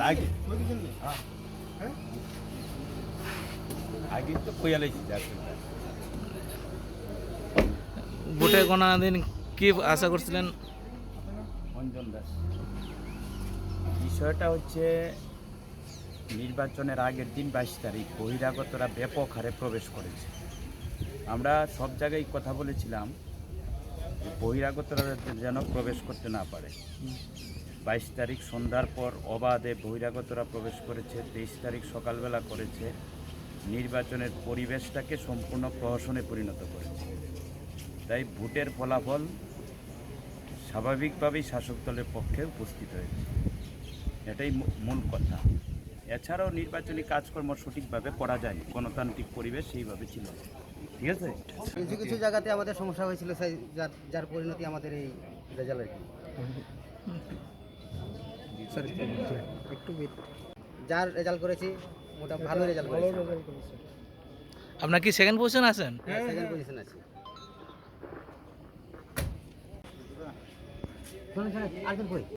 আগে আগে তো কইয়ালাইছি ভোটে গণনা দিন কি আশা করছিলেন? অঞ্জন দাস। বিষয়টা হচ্ছে নির্বাচনের আগের দিন 22 তারিখ বহিরাগতরা ব্যাপক হারে প্রবেশ করেছে। আমরা সব জায়গায় কথা বলেছিলাম যে বহিরাগতরা যেন প্রবেশ করতে না পারে। 22 তারিখ সন্ধ্যার পর অবাধে বহিরাগতরা প্রবেশ করেছে, 23 তারিখ সকালবেলা করেছে, নির্বাচনের পরিবেশটাকে সম্পূর্ণ প্রহসনে পরিণত করেছে। তাই ভোটের ফলাফল স্বাভাবিকভাবেই শাসক দলের পক্ষে উপস্থিত হয়েছে, এটাই মূল কথা। এছাড়াও নির্বাচনী কাজকর্ম সঠিকভাবে করা যায়নি, গণতান্ত্রিক পরিবেশ সেইভাবে ছিল। ঠিক আছে, কিছু কিছু জায়গাতে আমাদের সমস্যা হয়েছিল, যার পরিণতি আমাদের এই রেজাল্ট আর কি। একটু যার রেজাল্ট করেছি মোটামুটি ভালো রেজাল্ট করেছি। আপনার কি সেকেন্ড পজিশন আছেন? হ্যাঁ, সেকেন্ড পজিশন আছে। আর কই